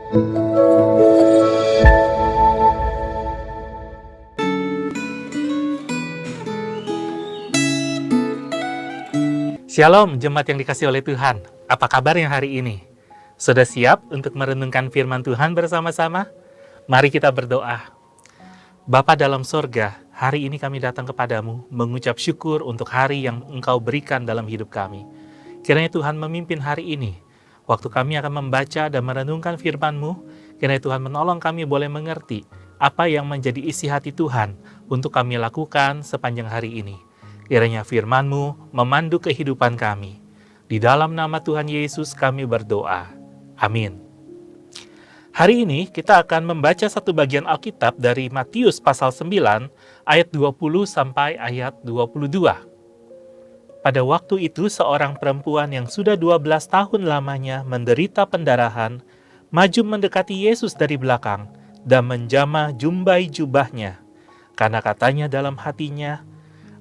Shalom, jemaat yang dikasihi oleh Tuhan. Apa kabarnya hari ini? Sudah siap untuk merenungkan firman Tuhan bersama-sama? Mari kita berdoa. Bapa dalam sorga, hari ini kami datang kepadamu, mengucap syukur untuk hari yang Engkau berikan dalam hidup kami. Kiranya Tuhan memimpin hari ini. Waktu kami akan membaca dan merenungkan firman-Mu, kiranya Tuhan menolong kami boleh mengerti apa yang menjadi isi hati Tuhan untuk kami lakukan sepanjang hari ini. Kiranya firman-Mu memandu kehidupan kami. Di dalam nama Tuhan Yesus kami berdoa. Amin. Hari ini kita akan membaca satu bagian Alkitab dari Matius pasal 9 ayat 20 sampai ayat 22. Pada waktu itu seorang perempuan yang sudah 12 tahun lamanya menderita pendarahan, maju mendekati Yesus dari belakang dan menjamah jumbai jubahnya. Karena katanya dalam hatinya,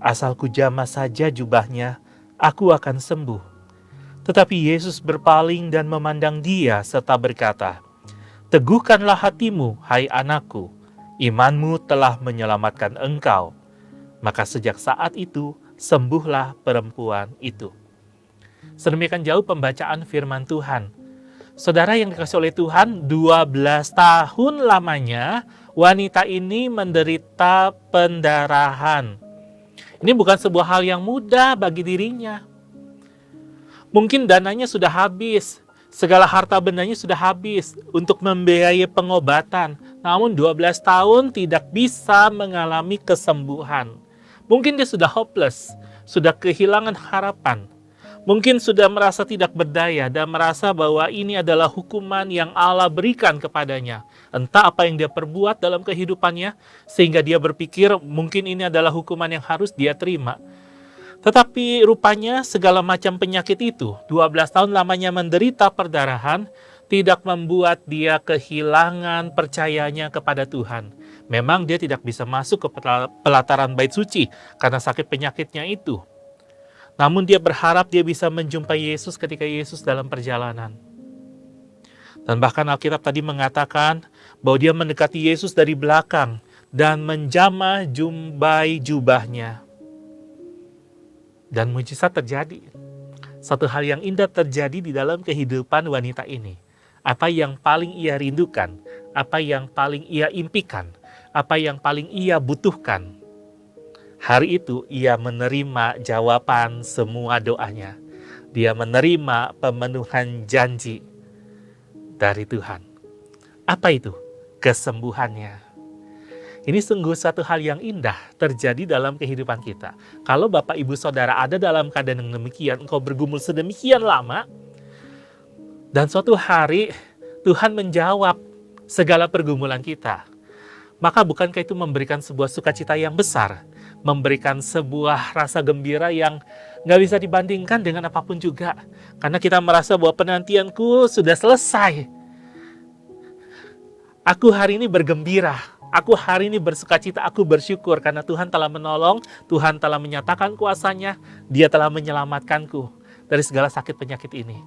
asal kujamah saja jubahnya, aku akan sembuh. Tetapi Yesus berpaling dan memandang dia serta berkata, teguhkanlah hatimu, hai anakku, imanmu telah menyelamatkan engkau. Maka sejak saat itu, sembuhlah perempuan itu. Sedemikian jauh pembacaan firman Tuhan. Saudara yang dikasihi oleh Tuhan, 12 tahun lamanya wanita ini menderita pendarahan. Ini bukan sebuah hal yang mudah bagi dirinya. Mungkin dananya sudah habis, segala harta bendanya sudah habis untuk membiayai pengobatan. Namun 12 tahun tidak bisa mengalami kesembuhan. Mungkin dia sudah hopeless, sudah kehilangan harapan. Mungkin sudah merasa tidak berdaya dan merasa bahwa ini adalah hukuman yang Allah berikan kepadanya. Entah apa yang dia perbuat dalam kehidupannya, sehingga dia berpikir mungkin ini adalah hukuman yang harus dia terima. Tetapi rupanya segala macam penyakit itu, 12 tahun lamanya menderita perdarahan, tidak membuat dia kehilangan percayanya kepada Tuhan. Memang dia tidak bisa masuk ke pelataran bait suci karena sakit penyakitnya itu. Namun dia berharap dia bisa menjumpai Yesus ketika Yesus dalam perjalanan. Dan bahkan Alkitab tadi mengatakan bahwa dia mendekati Yesus dari belakang dan menjamah jumbai jubahnya. Dan mujizat terjadi. Satu hal yang indah terjadi di dalam kehidupan wanita ini. Apa yang paling ia rindukan, apa yang paling ia impikan, apa yang paling ia butuhkan. Hari itu ia menerima jawaban semua doanya. Dia menerima pemenuhan janji dari Tuhan. Apa itu? Kesembuhannya. Ini sungguh satu hal yang indah terjadi dalam kehidupan kita. Kalau Bapak Ibu Saudara ada dalam keadaan yang demikian, engkau bergumul sedemikian lama, dan suatu hari Tuhan menjawab segala pergumulan kita. Maka bukankah itu memberikan sebuah sukacita yang besar? Memberikan sebuah rasa gembira yang gak bisa dibandingkan dengan apapun juga. Karena kita merasa bahwa penantianku sudah selesai. Aku hari ini bergembira. Aku hari ini bersukacita, aku bersyukur karena Tuhan telah menolong, Tuhan telah menyatakan kuasa-Nya, Dia telah menyelamatkanku dari segala sakit penyakit ini.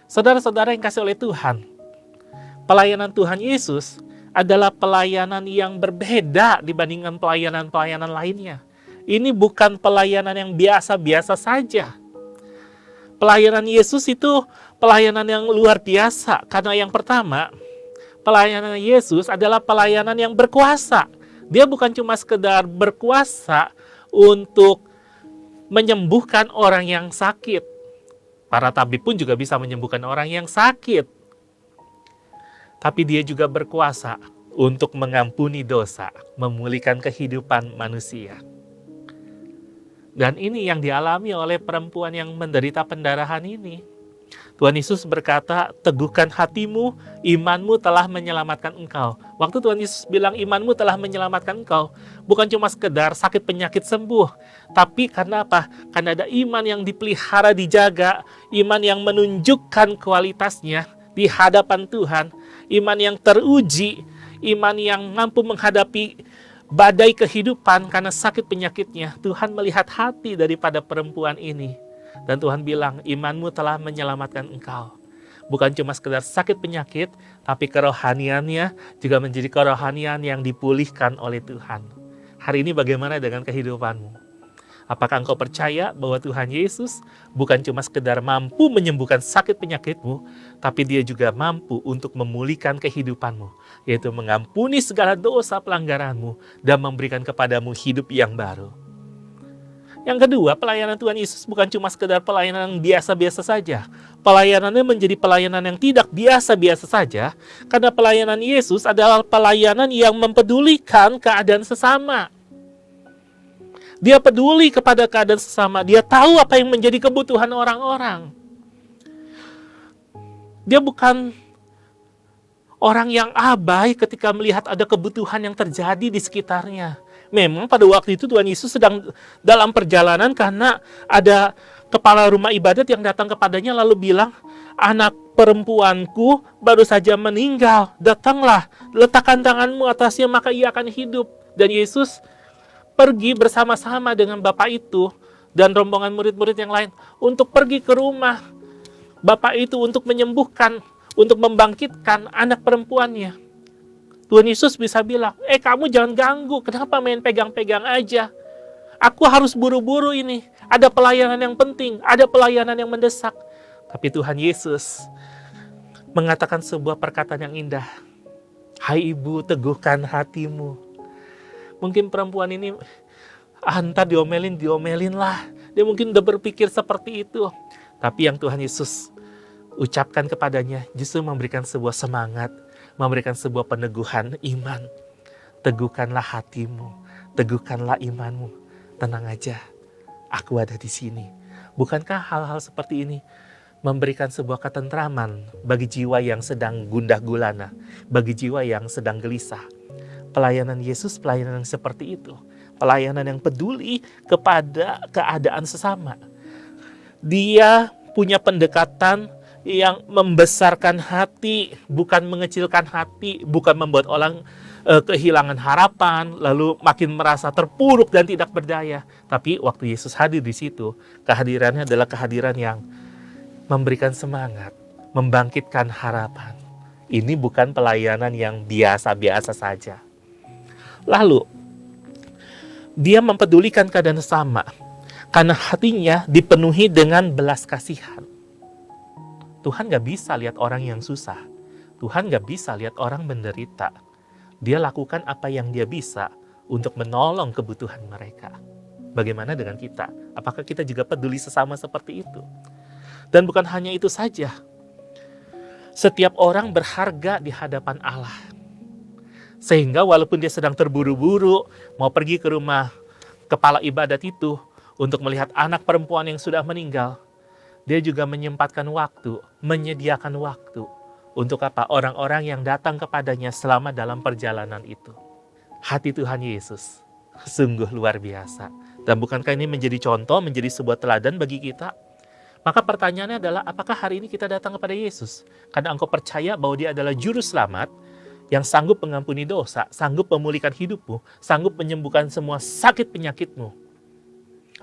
Saudara-saudara yang kasih oleh Tuhan, pelayanan Tuhan Yesus adalah pelayanan yang berbeda dibandingkan pelayanan-pelayanan lainnya. Ini bukan pelayanan yang biasa-biasa saja. Pelayanan Yesus itu pelayanan yang luar biasa. Karena yang pertama, pelayanan Yesus adalah pelayanan yang berkuasa. Dia bukan cuma sekedar berkuasa untuk menyembuhkan orang yang sakit. Para tabib pun juga bisa menyembuhkan orang yang sakit. Tapi dia juga berkuasa untuk mengampuni dosa, memulihkan kehidupan manusia. Dan ini yang dialami oleh perempuan yang menderita pendarahan ini. Tuhan Yesus berkata, teguhkan hatimu, imanmu telah menyelamatkan engkau. Waktu Tuhan Yesus bilang imanmu telah menyelamatkan engkau, bukan cuma sekedar sakit penyakit sembuh. Tapi karena apa? Karena ada iman yang dipelihara, dijaga, iman yang menunjukkan kualitasnya di hadapan Tuhan, iman yang teruji, iman yang mampu menghadapi badai kehidupan karena sakit penyakitnya. Tuhan melihat hati daripada perempuan ini. Dan Tuhan bilang, imanmu telah menyelamatkan engkau. bukan cuma sekedar sakit penyakit, tapi kerohaniannya juga menjadi kerohanian yang dipulihkan oleh Tuhan. Hari ini bagaimana dengan kehidupanmu? Apakah engkau percaya bahwa Tuhan Yesus bukan cuma sekedar mampu menyembuhkan sakit penyakitmu, tapi Dia juga mampu untuk memulihkan kehidupanmu, yaitu mengampuni segala dosa pelanggaranmu dan memberikan kepadamu hidup yang baru. Yang kedua, pelayanan Tuhan Yesus bukan cuma sekedar pelayanan biasa-biasa saja. Pelayanannya menjadi pelayanan yang tidak biasa-biasa saja, karena pelayanan Yesus adalah pelayanan yang mempedulikan keadaan sesama. Dia peduli kepada keadaan sesama. Dia tahu apa yang menjadi kebutuhan orang-orang. Dia bukan orang yang abai ketika melihat ada kebutuhan yang terjadi di sekitarnya. Memang pada waktu itu Tuhan Yesus sedang dalam perjalanan karena ada kepala rumah ibadat yang datang kepadanya lalu bilang, anak perempuanku baru saja meninggal. Datanglah, letakkan tanganmu atasnya maka ia akan hidup. Dan Yesus pergi bersama-sama dengan bapak itu dan rombongan murid-murid yang lain untuk pergi ke rumah bapak itu untuk menyembuhkan, untuk membangkitkan anak perempuannya. Tuhan Yesus bisa bilang, kamu jangan ganggu, kenapa main pegang-pegang aja? Aku harus buru-buru ini, ada pelayanan yang penting, ada pelayanan yang mendesak. Tapi Tuhan Yesus mengatakan sebuah perkataan yang indah. Hai ibu, teguhkan hatimu. Mungkin perempuan ini, ntar diomelin lah. Dia mungkin udah berpikir seperti itu. Tapi yang Tuhan Yesus ucapkan kepadanya justru memberikan sebuah semangat, memberikan sebuah peneguhan iman. Teguhkanlah hatimu, teguhkanlah imanmu. Tenang aja, aku ada di sini. Bukankah hal-hal seperti ini memberikan sebuah ketentraman bagi jiwa yang sedang gundah gulana, bagi jiwa yang sedang gelisah? Pelayanan Yesus, pelayanan yang seperti itu. Pelayanan yang peduli kepada keadaan sesama. Dia punya pendekatan yang membesarkan hati, bukan mengecilkan hati, bukan membuat orang kehilangan harapan, lalu makin merasa terpuruk dan tidak berdaya. Tapi waktu Yesus hadir di situ, kehadirannya adalah kehadiran yang memberikan semangat, membangkitkan harapan. Ini bukan pelayanan yang biasa-biasa saja. Lalu, dia mempedulikan keadaan sesama karena hatinya dipenuhi dengan belas kasihan. Tuhan gak bisa lihat orang yang susah. Tuhan gak bisa lihat orang menderita. Dia lakukan apa yang dia bisa untuk menolong kebutuhan mereka. Bagaimana dengan kita? Apakah kita juga peduli sesama seperti itu? Dan bukan hanya itu saja. Setiap orang berharga di hadapan Allah. Sehingga walaupun dia sedang terburu-buru mau pergi ke rumah kepala ibadat itu untuk melihat anak perempuan yang sudah meninggal, dia juga menyempatkan waktu, menyediakan waktu untuk apa? Orang-orang yang datang kepadanya selama dalam perjalanan itu. Hati Tuhan Yesus sungguh luar biasa. Dan bukankah ini menjadi contoh, menjadi sebuah teladan bagi kita? Maka pertanyaannya adalah, apakah hari ini kita datang kepada Yesus karena engkau percaya bahwa Dia adalah juru selamat yang sanggup mengampuni dosa, sanggup memulihkan hidupmu, sanggup menyembuhkan semua sakit penyakitmu.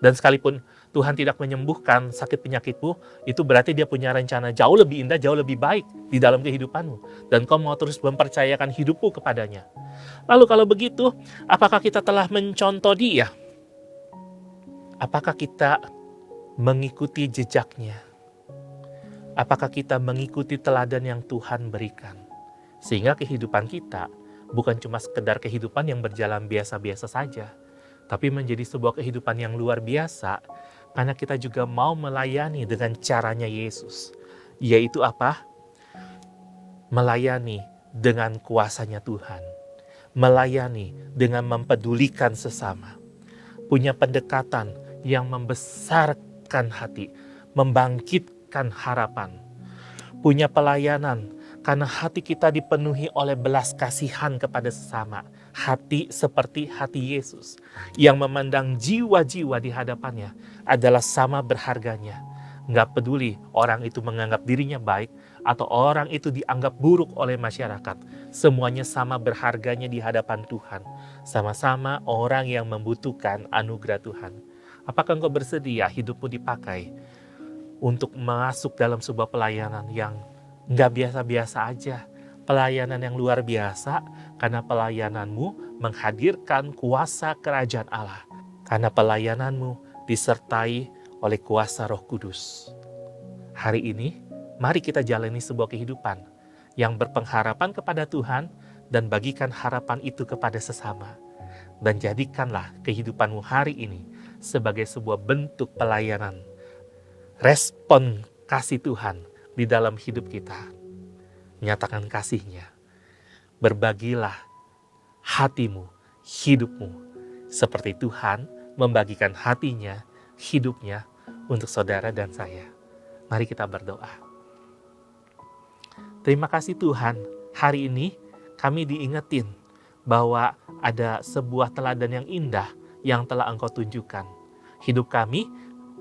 Dan sekalipun Tuhan tidak menyembuhkan sakit penyakitmu, itu berarti Dia punya rencana jauh lebih indah, jauh lebih baik di dalam kehidupanmu. Dan kau mau terus mempercayakan hidupmu kepadanya. Lalu kalau begitu, apakah kita telah mencontoh Dia? Apakah kita mengikuti jejaknya? Apakah kita mengikuti teladan yang Tuhan berikan? Sehingga kehidupan kita bukan cuma sekedar kehidupan yang berjalan biasa-biasa saja, tapi menjadi sebuah kehidupan yang luar biasa, karena kita juga mau melayani dengan caranya Yesus. Yaitu apa? Melayani dengan kuasanya Tuhan. Melayani dengan mempedulikan sesama. Punya pendekatan yang membesarkan hati, membangkitkan harapan. Punya pelayanan karena hati kita dipenuhi oleh belas kasihan kepada sesama. Hati seperti hati Yesus yang memandang jiwa-jiwa di hadapannya adalah sama berharganya. Nggak peduli orang itu menganggap dirinya baik atau orang itu dianggap buruk oleh masyarakat. Semuanya sama berharganya di hadapan Tuhan. Sama-sama orang yang membutuhkan anugerah Tuhan. Apakah engkau bersedia hidupmu dipakai untuk masuk dalam sebuah pelayanan yang Nggak biasa-biasa aja, pelayanan yang luar biasa, karena pelayananmu menghadirkan kuasa kerajaan Allah. Karena pelayananmu disertai oleh kuasa Roh Kudus. Hari ini, mari kita jalani sebuah kehidupan yang berpengharapan kepada Tuhan dan bagikan harapan itu kepada sesama. Dan jadikanlah kehidupanmu hari ini sebagai sebuah bentuk pelayanan. Respon kasih Tuhan di dalam hidup kita. Nyatakan kasih-Nya. Berbagilah hatimu, hidupmu, seperti Tuhan membagikan hatinya, hidupnya untuk saudara dan saya. Mari kita berdoa. Terima kasih Tuhan, hari ini kami diingetin bahwa ada sebuah teladan yang indah yang telah Engkau tunjukkan. Hidup kami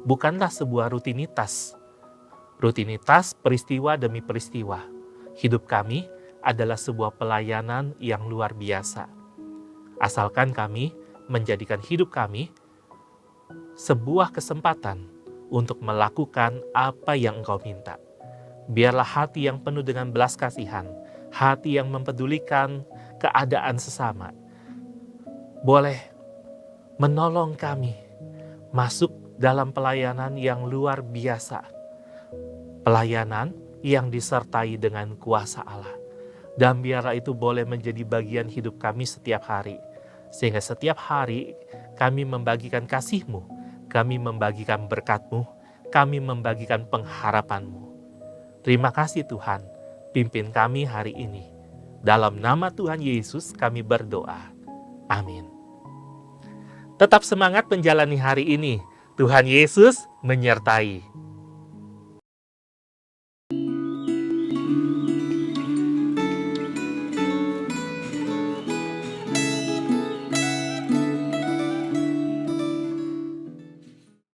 bukanlah sebuah rutinitas. Rutinitas peristiwa demi peristiwa. Hidup kami adalah sebuah pelayanan yang luar biasa. Asalkan kami menjadikan hidup kami sebuah kesempatan untuk melakukan apa yang Engkau minta. Biarlah hati yang penuh dengan belas kasihan, hati yang mempedulikan keadaan sesama, boleh menolong kami masuk dalam pelayanan yang luar biasa. Pelayanan yang disertai dengan kuasa Allah. Dan biarlah itu boleh menjadi bagian hidup kami setiap hari. Sehingga setiap hari kami membagikan kasih-Mu, kami membagikan berkat-Mu, kami membagikan pengharapan-Mu. Terima kasih Tuhan, pimpin kami hari ini. Dalam nama Tuhan Yesus kami berdoa. Amin. Tetap semangat menjalani hari ini. Tuhan Yesus menyertai.